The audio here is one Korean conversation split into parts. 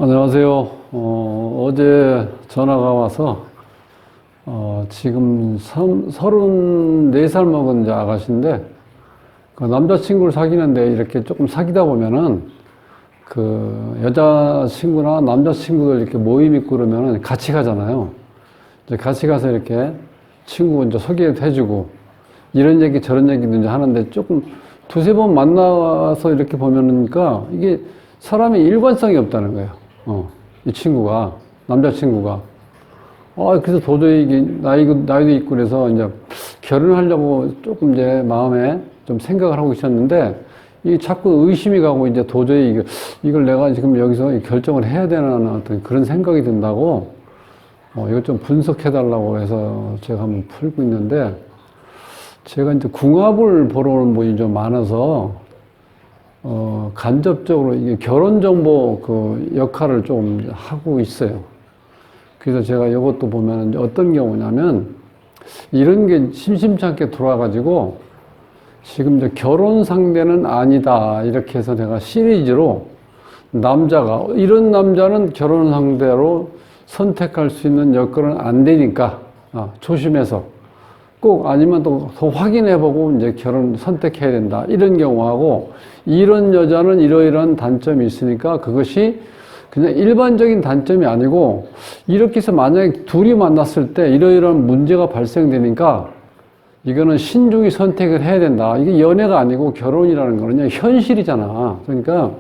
안녕하세요. 어제 전화가 와서, 지금 34살 먹은 이제 아가씨인데, 그 남자친구를 사귀는데 이렇게 조금 사귀다 보면은, 그 여자친구나 남자친구들 이렇게 모임 있고 그러면은 같이 가잖아요. 이제 같이 가서 이렇게 친구 이제 소개도 해주고, 이런 얘기 저런 얘기도 이제 하는데 조금 두세 번 만나서 이렇게 보면은니까 이게 사람이 일관성이 없다는 거예요. 이 친구가, 남자친구가. 그래서 도저히 이게 나이도 있고 그래서 이제 결혼하려고 조금 이제 마음에 좀 생각을 하고 있었는데, 이 자꾸 의심이 가고 이제 도저히 이걸 내가 지금 여기서 결정을 해야 되나 어떤 그런 생각이 든다고, 이걸 좀 분석해 달라고 해서 제가 한번 풀고 있는데, 제가 이제 궁합을 보러 오는 분이 좀 많아서, 간접적으로 이게 결혼정보 그 역할을 좀 하고 있어요. 그래서 제가 이것도 보면 어떤 경우냐면, 이런 게 심심찮게 들어와가지고, 지금 이제 결혼 상대는 아니다. 이렇게 해서 내가 시리즈로 남자가, 이런 남자는 결혼 상대로 선택할 수 있는 여건은 안 되니까, 조심해서. 꼭 아니면 또 더 확인해보고 이제 결혼 선택해야 된다. 이런 경우하고, 이런 여자는 이러이러한 단점이 있으니까 그것이 그냥 일반적인 단점이 아니고, 이렇게 해서 만약에 둘이 만났을 때 이러이러한 문제가 발생되니까 이거는 신중히 선택을 해야 된다. 이게 연애가 아니고 결혼이라는 거는 그냥 현실이잖아. 그러니까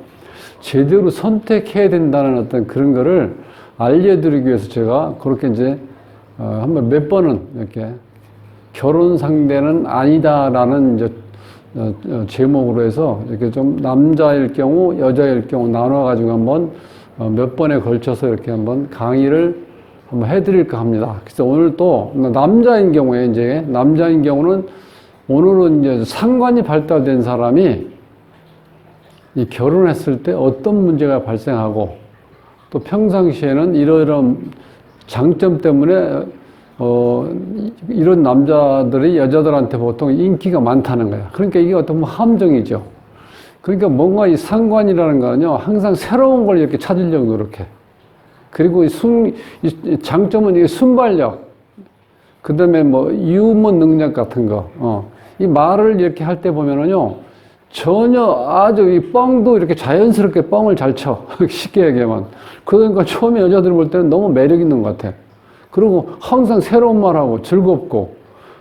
제대로 선택해야 된다는 어떤 그런 거를 알려드리기 위해서 제가 그렇게 이제 한번 몇 번은 이렇게 결혼 상대는 아니다라는 이제 제목으로 해서 이렇게 좀 남자일 경우, 여자일 경우 나눠가지고 한번 몇 번에 걸쳐서 이렇게 한번 강의를 한번 해드릴까 합니다. 그래서 오늘 또 남자인 경우는 오늘은 이제 상관이 발달된 사람이 이 결혼했을 때 어떤 문제가 발생하고 또 평상시에는 이러이러한 장점 때문에 이런 남자들이 여자들한테 보통 인기가 많다는 거야. 그러니까 이게 어떤 함정이죠. 그러니까 뭔가 이 상관이라는 거는요, 항상 새로운 걸 이렇게 찾으려고 노력해. 그리고 이 장점은 이게 순발력, 그 다음에 뭐 유머 능력 같은 거, 이 말을 이렇게 할 때 보면은요, 전혀 아주 이 뻥도 이렇게 자연스럽게 뻥을 잘 쳐. 쉽게 얘기하면. 그러니까 처음에 여자들 볼 때는 너무 매력 있는 것 같아. 그리고 항상 새로운 말하고 즐겁고,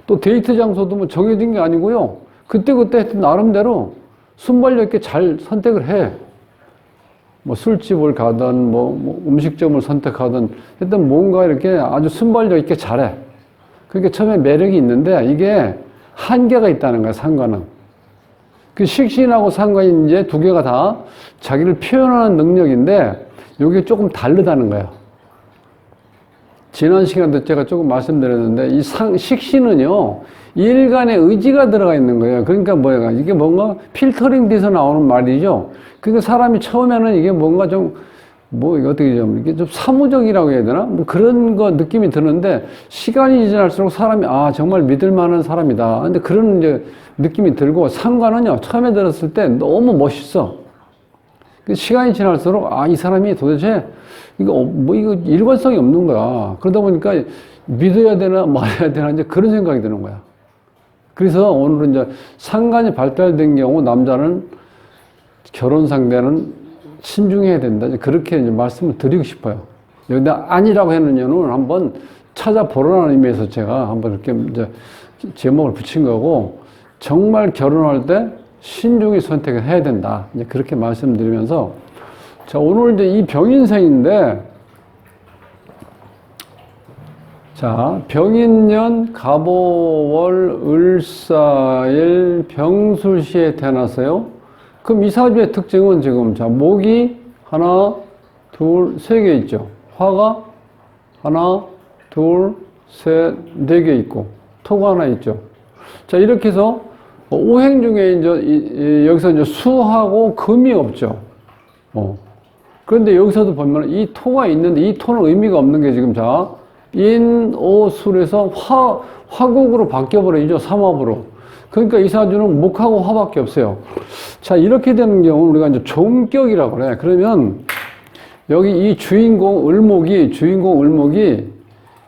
또 데이트 장소도 뭐 정해진 게 아니고요. 그때그때 나름대로 순발력 있게 잘 선택을 해. 뭐 술집을 가든 뭐 음식점을 선택하든 일단 뭔가 이렇게 아주 순발력 있게 잘해. 그러니까 처음에 매력이 있는데 이게 한계가 있다는 거야, 상관은. 그 식신하고 상관이 이제 두 개가 다 자기를 표현하는 능력인데 이게 조금 다르다는 거야. 지난 시간도 제가 조금 말씀드렸는데 이 식신은요, 일간의 의지가 들어가 있는 거예요. 그러니까 뭐야, 이게 뭔가 필터링 돼서 나오는 말이죠. 그러니까 사람이 처음에는 이게 뭔가 이게 좀 사무적이라고 해야 되나? 뭐 그런 거 느낌이 드는데 시간이 지날수록 사람이 정말 믿을 만한 사람이다. 근데 그런 이제 느낌이 들고, 상관은요, 처음에 들었을 때 너무 멋있어. 시간이 지날수록 이 사람이 도대체 이거 일관성이 없는 거야. 그러다 보니까 믿어야 되나 말아야 되나 이제 그런 생각이 드는 거야. 그래서 오늘은 이제 상관이 발달된 경우 남자는 결혼 상대는 신중해야 된다. 그렇게 이제 말씀을 드리고 싶어요. 여기다 아니라고 하는 이유는 한번 찾아보라는 의미에서 제가 한번 이렇게 이제 제목을 붙인 거고, 정말 결혼할 때 신중히 선택을 해야 된다. 이제 그렇게 말씀드리면서, 자, 오늘 이제 이 병인생인데, 자, 병인년 갑오월 을사일 병술시에 태어났어요. 그럼 이 사주의 특징은 지금, 자, 목이 하나, 둘, 세 개 있죠. 화가 하나, 둘, 셋, 네 개 있고, 토가 하나 있죠. 자, 이렇게 해서 오행 중에 이제 여기서 이제 수하고 금이 없죠. 그런데 여기서도 보면 이 토가 있는데 이 토는 의미가 없는 게 지금, 자, 인오술에서 화국으로 바뀌어버리죠. 삼합으로. 그러니까 이 사주는 목하고 화밖에 없어요. 자, 이렇게 되는 경우는 우리가 이제 종격이라고 그래. 그러면 여기 이 주인공 을목이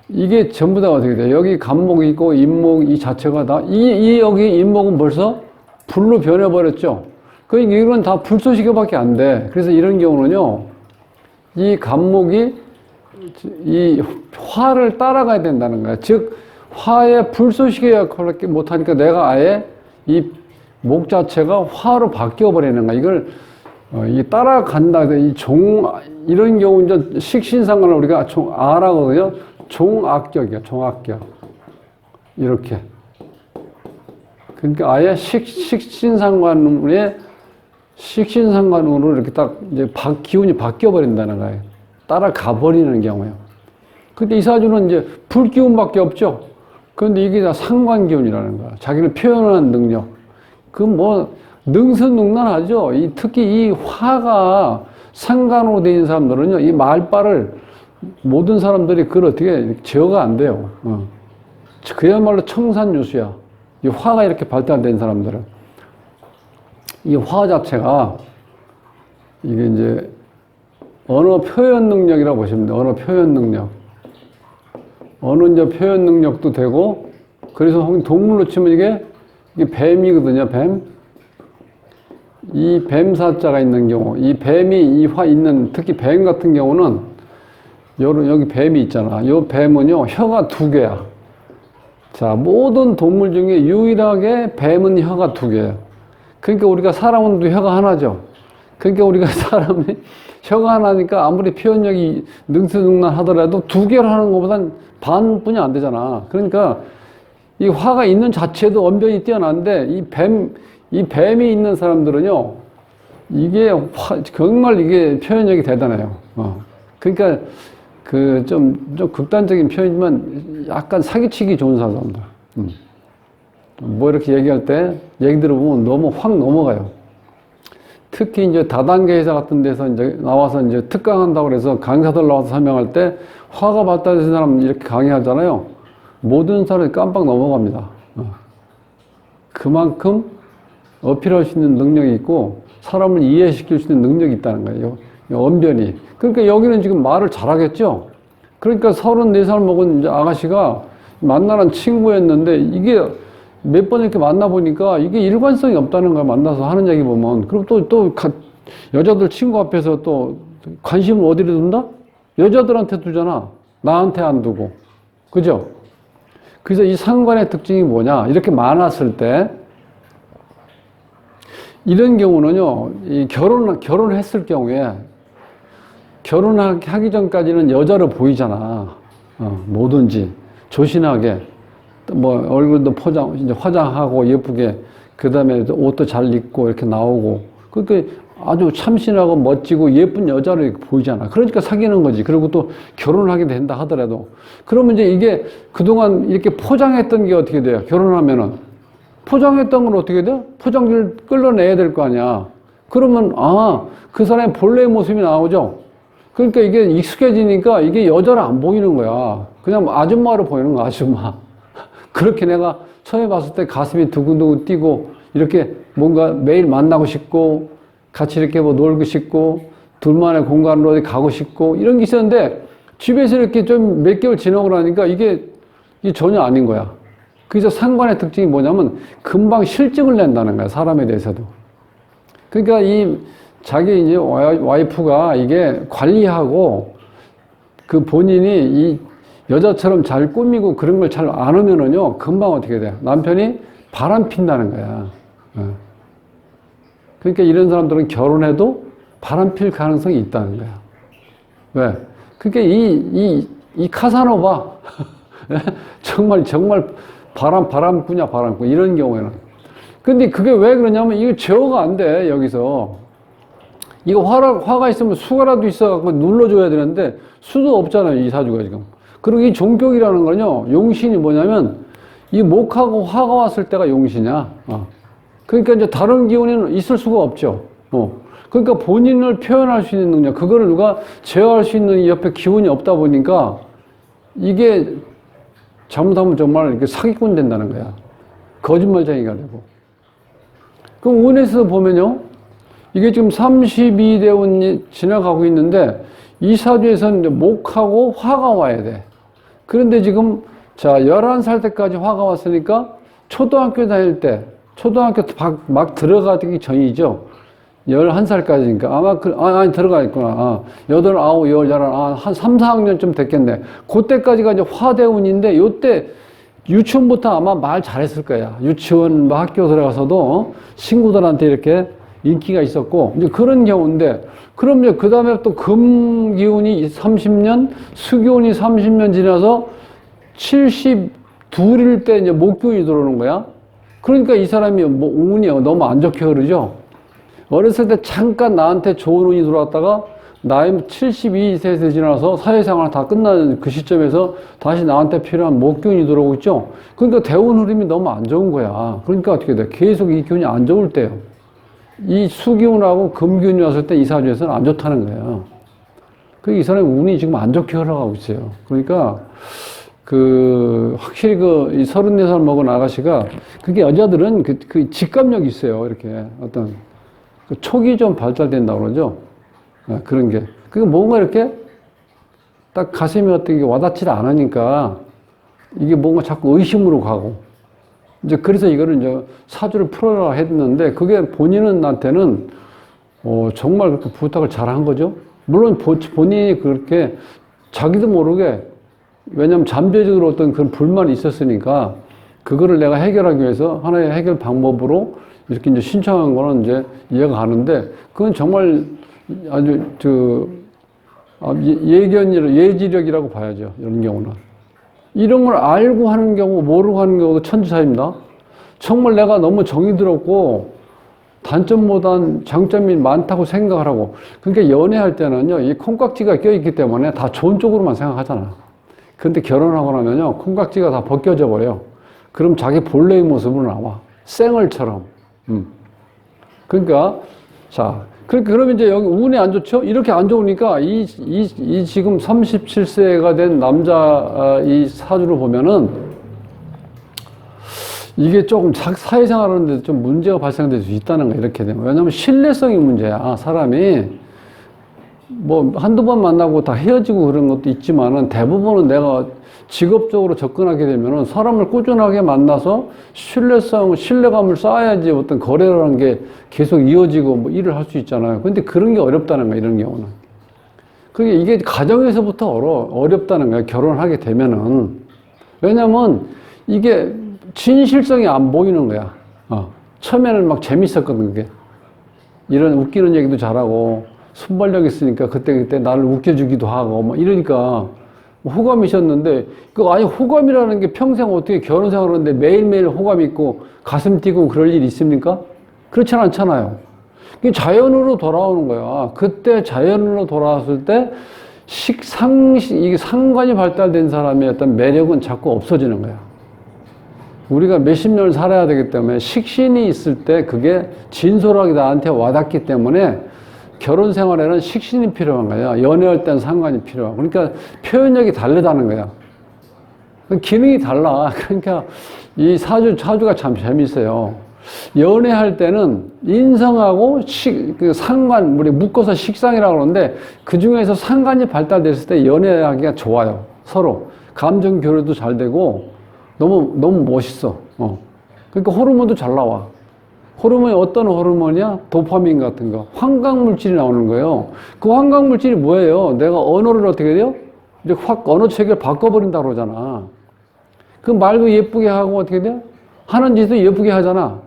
이게 전부 다 어떻게 돼? 여기 간목이 있고 인목 이 자체가 다, 여기 인목은 벌써 불로 변해버렸죠? 그러니까 이건 다 불쏘시개밖에 안 돼. 그래서 이런 경우는요, 이 간목이 이 화를 따라가야 된다는 거야. 즉, 화의 불쏘시개 역할을 못하니까 내가 아예 이 목 자체가 화로 바뀌어버리는 거야. 이걸, 이 따라간다. 이런 경우 이제 식신상관을 우리가 아라거든요. 종악격이야, 종악격. 이렇게. 그러니까 아예 식신상관으로 이렇게 딱 이제 기운이 바뀌어버린다는 거예요. 따라가 버리는 경우예요. 근데 이 사주는 이제 불기운밖에 없죠. 그런데 이게 다 상관기운이라는 거야. 자기를 표현하는 능력. 그 능수능란하죠. 특히 이 화가 상관으로 되어 있는 사람들은요, 이 말발을 모든 사람들이 그걸 어떻게 제어가 안 돼요. 그야말로 청산유수야. 이 화가 이렇게 발달된 사람들은. 이 화 자체가 이게 이제 언어 표현 능력이라고 보시면 돼요. 언어 표현 능력. 언어 이제 표현 능력도 되고, 그래서 동물로 치면 이게 뱀이거든요, 뱀. 이 뱀사자가 있는 경우, 이 뱀이 특히 뱀 같은 경우는 여기 뱀이 있잖아. 이 뱀은요, 혀가 2개야. 자, 모든 동물 중에 유일하게 뱀은 혀가 2개예요. 그러니까 우리가 사람은 혀가 하나죠. 그러니까 우리가 사람이 혀가 하나니까 아무리 표현력이 능수능란 하더라도 2개를 하는 것보단 반뿐이 안 되잖아. 그러니까 이 화가 있는 자체도 언변이 뛰어난데 이 뱀이 있는 사람들은요, 정말 이게 표현력이 대단해요. 그러니까 좀 극단적인 표현이지만 약간 사기치기 좋은 사람들. 뭐 이렇게 얘기할 때 얘기 들어보면 너무 확 넘어가요. 특히 이제 다단계 회사 같은 데서 이제 나와서 이제 특강한다고 그래서 강사들 나와서 설명할 때 화가 발달된 사람 이렇게 강의하잖아요. 모든 사람이 깜빡 넘어갑니다. 그만큼 어필할 수 있는 능력이 있고 사람을 이해시킬 수 있는 능력이 있다는 거예요. 언변이. 그러니까 여기는 지금 말을 잘하겠죠? 그러니까 34살 먹은 이제 아가씨가 만나는 친구였는데 이게 몇 번 이렇게 만나보니까 이게 일관성이 없다는 거야. 만나서 하는 얘기 보면. 그리고 또 여자들 친구 앞에서 또 관심을 어디로 둔다? 여자들한테 두잖아. 나한테 안 두고. 그죠? 그래서 이 상관의 특징이 뭐냐? 이렇게 많았을 때 이런 경우는요, 이 결혼했을 경우에 결혼하기 전까지는 여자로 보이잖아. 뭐든지 조신하게 뭐 얼굴도 이제 화장하고 예쁘게, 그 다음에 옷도 잘 입고 이렇게 나오고, 그러니까 아주 참신하고 멋지고 예쁜 여자로 이렇게 보이잖아. 그러니까 사귀는 거지. 그리고 또 결혼하게 된다 하더라도. 그러면 이제 이게 그동안 이렇게 포장했던 게 어떻게 돼요? 결혼하면은. 포장했던 건 어떻게 돼요? 포장지를 끌어내야 될 거 아니야. 그러면, 그 사람의 본래의 모습이 나오죠? 그러니까 이게 익숙해지니까 이게 여자로 안 보이는 거야. 그냥 아줌마로 보이는 거야, 아줌마. 그렇게 내가 처음에 봤을 때 가슴이 두근두근 뛰고, 이렇게 뭔가 매일 만나고 싶고, 같이 이렇게 뭐 놀고 싶고, 둘만의 공간으로 어디 가고 싶고, 이런 게 있었는데, 집에서 이렇게 좀 몇 개월 지나고 나니까 이게 전혀 아닌 거야. 그래서 상관의 특징이 뭐냐면, 금방 실증을 낸다는 거야, 사람에 대해서도. 그러니까 자기 이제 와이프가 이게 관리하고, 그 본인이 이 여자처럼 잘 꾸미고 그런 걸 잘 안 하면은요, 금방 어떻게 돼요? 남편이 바람 핀다는 거야. 그러니까 이런 사람들은 결혼해도 바람 필 가능성이 있다는 거야. 왜? 그러니까 이 카사노바, 정말 바람꾼이야, 바람꾼. 이런 경우에는. 근데 그게 왜 그러냐면, 이게 제어가 안 돼, 여기서. 이거 화가 있으면 수가라도 있어갖고 눌러줘야 되는데, 수도 없잖아요, 이 사주가 지금. 그리고 이 종격이라는 거는요, 용신이 뭐냐면, 이 목하고 화가 왔을 때가 용신이야. 그러니까 이제 다른 기운에는 있을 수가 없죠. 그러니까 본인을 표현할 수 있는 능력, 그거를 누가 제어할 수 있는 옆에 기운이 없다 보니까, 이게 잘못하면 정말 이렇게 사기꾼 된다는 거야. 거짓말쟁이가 되고. 그럼 운에서 보면요, 이게 지금 32대운이 지나가고 있는데, 이 사주에서는 이제 목하고 화가 와야 돼. 그런데 지금, 자, 11살 때까지 화가 왔으니까 초등학교 다닐 때, 초등학교 막 들어가기 전이죠. 11살까지니까. 아마, 아니, 들어가 있구나. 8, 9, 10, 11, 한 3, 4학년쯤 됐겠네. 그때까지가 이제 화대운인데, 요때 유치원부터 아마 말 잘했을 거야. 유치원, 뭐 학교 들어가서도 친구들한테 이렇게 인기가 있었고, 이제 그런 경우인데, 그럼 이제 그 다음에 또 금기운이 30년, 수기운이 30년 지나서 72일 때 이제 목기운이 들어오는 거야. 그러니까 이 사람이 뭐 운이 너무 안 좋게 흐르죠. 어렸을 때 잠깐 나한테 좋은 운이 들어왔다가 나이 72세에서 지나서 사회생활 다 끝나는 그 시점에서 다시 나한테 필요한 목기운이 들어오고 있죠. 그러니까 대운 흐름이 너무 안 좋은 거야. 그러니까 어떻게 돼? 계속 이 기운이 안 좋을 때요. 이 수기운하고 금기운이 왔을 때 이 사주에서는 안 좋다는 거예요. 그러니까 이 사람의 운이 지금 안 좋게 흘러가고 있어요. 그러니까 확실히 이 34살 먹은 아가씨가, 그게 여자들은 그 직감력이 있어요. 이렇게 어떤 촉이 좀 발달된다고 그러죠. 그런 게. 그게 뭔가 이렇게 딱 가슴이 어떤 게 와닿지 않으니까 이게 뭔가 자꾸 의심으로 가고. 이제 그래서 이거를 이제 사주를 풀어라 했는데, 그게 본인한테는 정말 그렇게 부탁을 잘 한 거죠. 물론 본인이 그렇게 자기도 모르게, 왜냐면 잠재적으로 어떤 그런 불만이 있었으니까 그거를 내가 해결하기 위해서 하나의 해결 방법으로 이렇게 이제 신청한 거는 이제 이해가 가는데, 그건 정말 아주 예지력이라고 봐야죠. 이런 경우는. 이런 걸 알고 하는 경우, 모르고 하는 경우도 천지차이입니다. 정말 내가 너무 정이 들었고 단점보단 장점이 많다고 생각을 하고, 그러니까 연애할 때는요, 이 콩깍지가 껴있기 때문에 다 좋은 쪽으로만 생각하잖아. 근데 결혼하고 나면요, 콩깍지가 다 벗겨져 버려요. 그럼 자기 본래의 모습으로 나와. 쌩얼처럼. 그러니까, 자, 그러면 이제 여기 운이 안 좋죠? 이렇게 안 좋으니까 이 지금 37세가 된 남자 이 사주를 보면은 이게 조금 사회생활 하는데 좀 문제가 발생될 수 있다는 거야, 이렇게 되면. 왜냐면 신뢰성이 문제야, 사람이. 뭐 한두 번 만나고 다 헤어지고 그런 것도 있지만은 대부분은 내가 직업적으로 접근하게 되면은 사람을 꾸준하게 만나서 신뢰감을 쌓아야지 어떤 거래라는 게 계속 이어지고 뭐 일을 할 수 있잖아요. 근데 그런 게 어렵다는 거야, 이런 경우는. 그게 이게 가정에서부터 어렵다는 거야, 결혼하게 되면은. 왜냐면 이게 진실성이 안 보이는 거야. 처음에는 막 재밌었거든, 그게. 이런 웃기는 얘기도 잘하고, 순발력 있으니까 그때 나를 웃겨주기도 하고, 뭐 이러니까 호감이 있었는데, 아니, 호감이라는 게 평생 어떻게 결혼 생활을 하는데 매일매일 호감이 있고 가슴 뛰고 그럴 일이 있습니까? 그렇진 않잖아요. 이게 자연으로 돌아오는 거야. 그때 자연으로 돌아왔을 때 이게 상관이 발달된 사람의 어떤 매력은 자꾸 없어지는 거야. 우리가 몇십 년을 살아야 되기 때문에 식신이 있을 때 그게 진솔하게 나한테 와닿기 때문에 결혼 생활에는 식신이 필요한 거야. 연애할 때는 상관이 필요하고. 그러니까 표현력이 다르다는 거야. 기능이 달라. 그러니까 이 사주가 참 재밌어요. 연애할 때는 인성하고 상관, 우리 묶어서 식상이라고 그러는데, 그 중에서 상관이 발달됐을 때 연애하기가 좋아요. 서로. 감정 교류도 잘 되고, 너무 멋있어. 그러니까 호르몬도 잘 나와. 호르몬이 어떤 호르몬이야? 도파민 같은 거. 환각물질이 나오는 거예요. 그 환각물질이 뭐예요? 내가 언어를 어떻게 돼요? 이제 확 언어 체계를 바꿔버린다고 그러잖아. 그 말도 예쁘게 하고 어떻게 돼요? 하는 짓도 예쁘게 하잖아.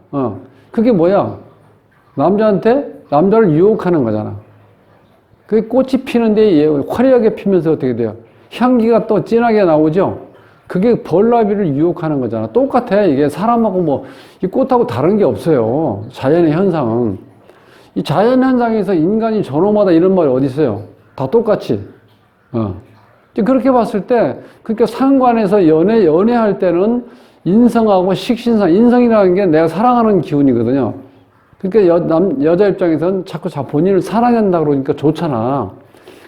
그게 뭐야? 남자를 유혹하는 거잖아. 그게 꽃이 피는데 화려하게 피면서 어떻게 돼요? 향기가 또 진하게 나오죠? 그게 벌나비를 유혹하는 거잖아. 똑같아. 이게 사람하고 이 꽃하고 다른 게 없어요. 자연의 현상은. 이 자연 현상에서 인간이 저놈하다 이런 말이 어디 있어요? 다 똑같이. 그렇게 봤을 때, 그러니까 상관에서 연애할 때는 인성하고 식신상, 인성이라는 게 내가 사랑하는 기운이거든요. 그러니까 여자 입장에서는 자꾸 본인을 사랑한다 그러니까 좋잖아.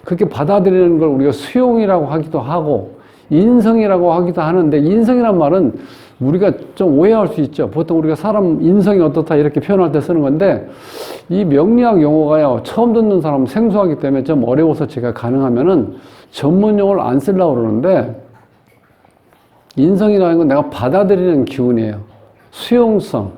그렇게 받아들이는 걸 우리가 수용이라고 하기도 하고, 인성이라고 하기도 하는데, 인성이란 말은 우리가 좀 오해할 수 있죠. 보통 우리가 사람 인성이 어떻다 이렇게 표현할 때 쓰는 건데 이 명리학 용어가요. 처음 듣는 사람은 생소하기 때문에 좀 어려워서 제가 가능하면은 전문 용어를 안 쓰려고 그러는데 인성이라는 건 내가 받아들이는 기운이에요. 수용성.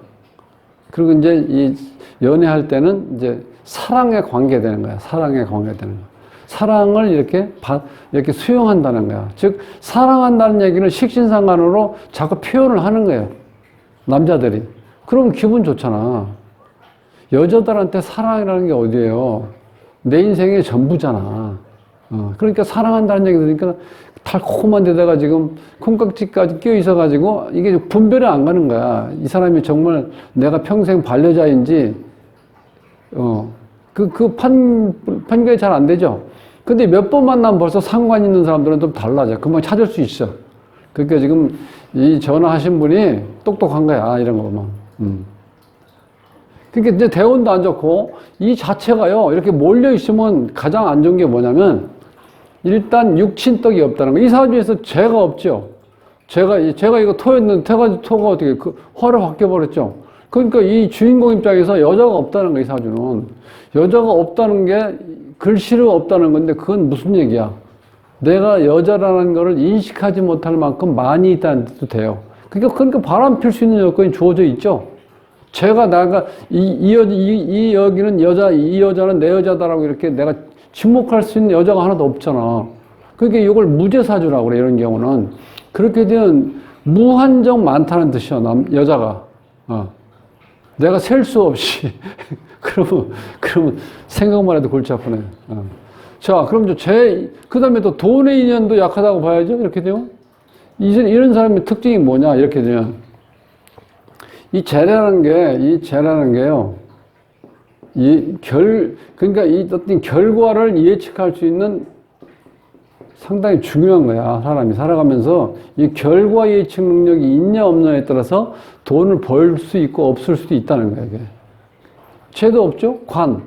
그리고 이제 이 연애할 때는 이제 사랑에 관계되는 거야. 사랑에 관계되는 거야. 사랑을 이렇게 수용한다는 거야. 즉, 사랑한다는 얘기는 식신상간으로 자꾸 표현을 하는 거예요. 남자들이. 그럼 기분 좋잖아. 여자들한테 사랑이라는 게 어디예요? 내 인생의 전부잖아. 그러니까 사랑한다는 얘기 들으니까 달콤한 데다가 지금 콩깍지까지 끼어 있어가지고 이게 분별이 안 가는 거야. 이 사람이 정말 내가 평생 반려자인지, 판별이 잘 안 되죠. 근데 몇 번 만나면 벌써 상관 있는 사람들은 좀 달라져. 금방 찾을 수 있어. 그러니까 지금 이 전화하신 분이 똑똑한 거야. 아, 이런 거 보면. 그러니까 이제 대운도 안 좋고 이 자체가요. 이렇게 몰려 있으면 가장 안 좋은 게 뭐냐면 일단 육친떡이 없다는 거. 이 사주에서 죄가 없죠. 제가 이거 토했는데 토가 어떻게 화를 확 깨버렸죠. 그러니까 이 주인공 입장에서 여자가 없다는 거, 이 사주는. 여자가 없다는 게 글씨로 없다는 건데 그건 무슨 얘기야? 내가 여자라는 거를 인식하지 못할 만큼 많이 있다는 뜻도 돼요. 그러니까 바람 필 수 있는 여건이 주어져 있죠. 이 여기는 이 여자는 내 여자다라고 이렇게 내가 지목할 수 있는 여자가 하나도 없잖아. 그러니까 이걸 무죄사주라고 그래, 이런 경우는. 그렇게 되면 무한정 많다는 뜻이야, 여자가. 내가 셀 수 없이. 그러면 생각만 해도 골치 아프네. 자, 그럼 그 다음에 또 돈의 인연도 약하다고 봐야죠, 이렇게 되면. 이런 사람의 특징이 뭐냐, 이렇게 되면. 이 재라는 게요. 그러니까 이 어떤 결과를 예측할 수 있는 상당히 중요한 거야. 사람이 살아가면서 이 결과 예측 능력이 있냐 없냐에 따라서 돈을 벌 수 있고 없을 수도 있다는 거야, 이게. 죄도 없죠? 관.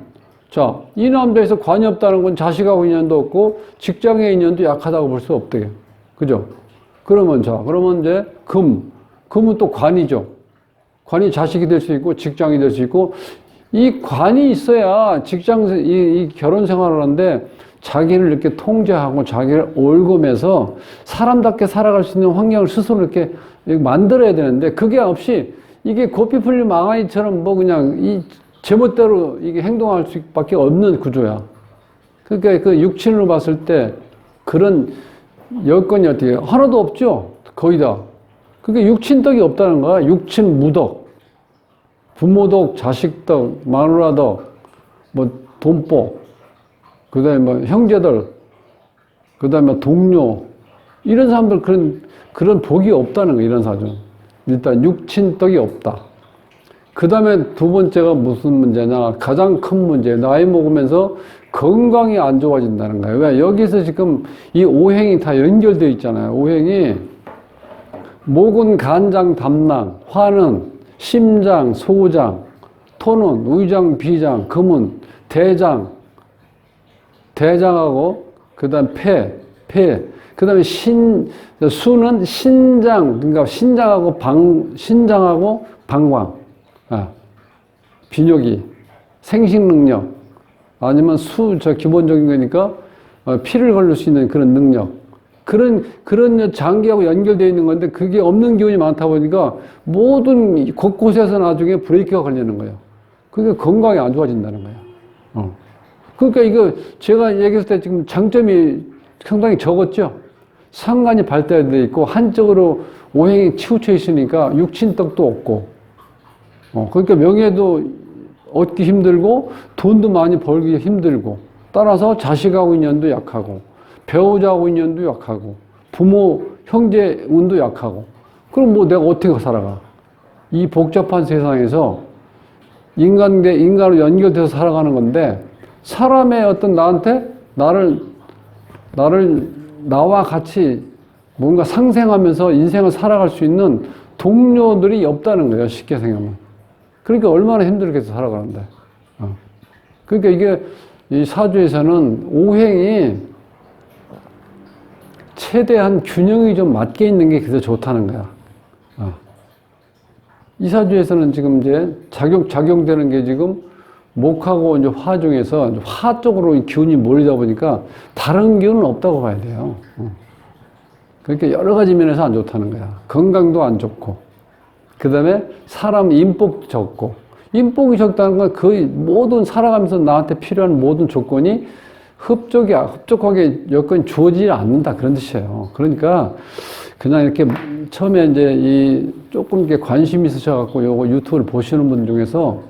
자, 이 남자에서 관이 없다는 건 자식하고 인연도 없고 직장의 인연도 약하다고 볼 수 없대요. 그죠? 그러면 이제 금은 또 관이죠. 관이 자식이 될 수 있고 직장이 될 수 있고 이 관이 있어야 이 결혼 생활을 하는데 자기를 이렇게 통제하고 자기를 올검해서 사람답게 살아갈 수 있는 환경을 스스로 이렇게 만들어야 되는데 그게 없이 이게 고삐 풀린 망아이처럼 뭐 그냥 이 제멋대로 이게 행동할 수밖에 없는 구조야. 그러니까 그 육친으로 봤을 때 그런 여건이 어떻게 해요? 하나도 없죠. 거의 다. 그게 육친덕이 없다는 거야. 육친 무덕. 부모덕, 자식덕, 마누라덕, 뭐 돈복, 그 다음에 뭐 형제들, 그 다음에 동료, 이런 사람들 그런 복이 없다는 거야, 이런 사주. 일단 육친덕이 없다. 그 다음에 두 번째가 무슨 문제냐? 가장 큰 문제. 나이 먹으면서 건강이 안 좋아진다는 거예요. 왜? 여기서 지금 이 오행이 다 연결되어 있잖아요. 오행이 목은 간장, 담낭, 화는 심장, 소장, 토는 의장, 비장, 금은 대장하고 그 다음 폐, 그 다음에 수는 신장, 그러니까 신장하고 방광, 비뇨기, 생식 능력, 아니면 기본적인 거니까 피를 걸릴 수 있는 그런 능력. 그런 장기하고 연결되어 있는 건데 그게 없는 기운이 많다 보니까 모든 곳곳에서 나중에 브레이크가 걸리는 거예요. 그게 건강이 안 좋아진다는 거예요. 그러니까 이거 제가 얘기했을 때 지금 장점이 상당히 적었죠. 상관이 발달되어 있고 한쪽으로 오행이 치우쳐 있으니까 육친떡도 없고, 그러니까 명예도 얻기 힘들고 돈도 많이 벌기 힘들고 따라서 자식하고 인연도 약하고 배우자하고 인연도 약하고 부모 형제 운도 약하고 그럼 뭐 내가 어떻게 살아가? 이 복잡한 세상에서 인간 대 인간으로 연결돼서 살아가는 건데 사람의 어떤 나와 같이 뭔가 상생하면서 인생을 살아갈 수 있는 동료들이 없다는 거예요. 쉽게 생각하면. 그러니까 얼마나 힘들게 살아가는데. 그러니까 이게 이 사주에서는 오행이 최대한 균형이 좀 맞게 있는 게 그래서 좋다는 거야. 이사주에서는 지금 이제 작용되는 게 지금 목하고 이제 화 중에서 화 쪽으로 기운이 몰리다 보니까 다른 기운은 없다고 봐야 돼요. 그러니까 여러 가지 면에서 안 좋다는 거야. 건강도 안 좋고, 그 다음에 사람 인복도 적고, 인복이 적다는 건 거의 모든 살아가면서 나한테 필요한 모든 조건이 흡족하게 여건이 주어지지 않는다. 그런 뜻이에요. 그러니까 그냥 이렇게 처음에 이제 조금 이렇게 관심이 있으셔갖고 요거 유튜브를 보시는 분 중에서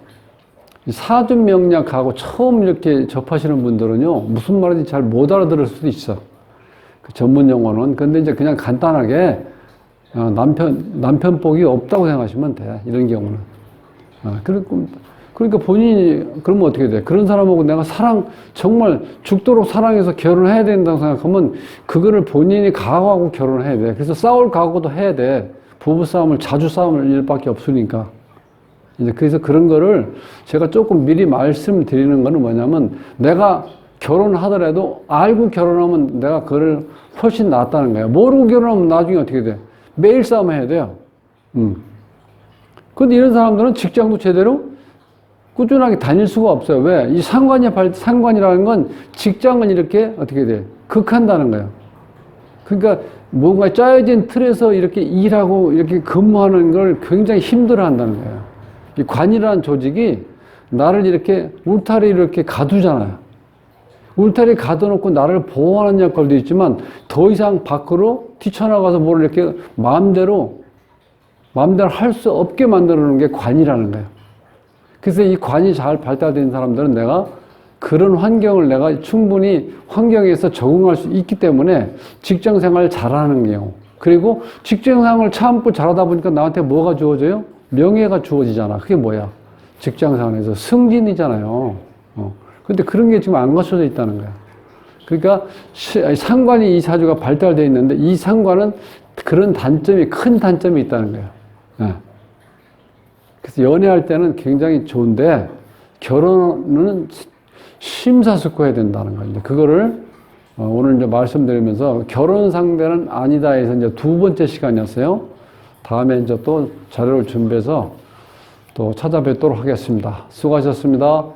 사주명략하고 처음 이렇게 접하시는 분들은요, 무슨 말인지 잘 못 알아들을 수도 있어. 그 전문 용어는. 근데 이제 그냥 간단하게 남편복이 없다고 생각하시면 돼. 이런 경우는. 그러니까 본인이, 그러면 어떻게 돼? 그런 사람하고 내가 정말 죽도록 사랑해서 결혼해야 된다고 생각하면 그거를 본인이 각오하고 결혼을 해야 돼. 그래서 싸울 각오도 해야 돼. 부부싸움을 자주 싸울 일밖에 없으니까. 이제 그래서 그런 거를 제가 조금 미리 말씀드리는 거는 뭐냐면 내가 결혼을 하더라도 알고 결혼하면 내가 그걸 훨씬 낫다는 거야. 모르고 결혼하면 나중에 어떻게 돼? 매일 싸움해야 돼요. 근데 이런 사람들은 직장도 제대로 꾸준하게 다닐 수가 없어요. 왜? 이 상관이라는 건 직장을 이렇게 어떻게 돼? 극한다는 거예요. 그러니까 뭔가 짜여진 틀에서 이렇게 일하고 이렇게 근무하는 걸 굉장히 힘들어 한다는 거예요. 이 관이라는 조직이 나를 이렇게 울타리 이렇게 가두잖아요. 울타리 가둬놓고 나를 보호하는 역할도 있지만 더 이상 밖으로 뛰쳐나가서 뭘 이렇게 마음대로 할 수 없게 만들어 놓은 게 관이라는 거예요. 그래서 이 관이 잘 발달된 사람들은 내가 그런 환경을 내가 충분히 환경에서 적응할 수 있기 때문에 직장 생활을 잘하는 경우. 그리고 직장 생활을 참고 잘하다 보니까 나한테 뭐가 주어져요? 명예가 주어지잖아. 그게 뭐야? 직장 생활에서 승진이잖아요. 근데 그런 게 지금 안 갖춰져 있다는 거야. 그러니까 상관이 이 사주가 발달되어 있는데 이 상관은 그런 큰 단점이 있다는 거예요. 네. 그래서 연애할 때는 굉장히 좋은데 결혼은 심사숙고해야 된다는 거예요. 그거를 오늘 이제 말씀드리면서 결혼 상대는 아니다 해서 이제 2번째 시간이었어요. 다음에 이제 또 자료를 준비해서 또 찾아뵙도록 하겠습니다. 수고하셨습니다.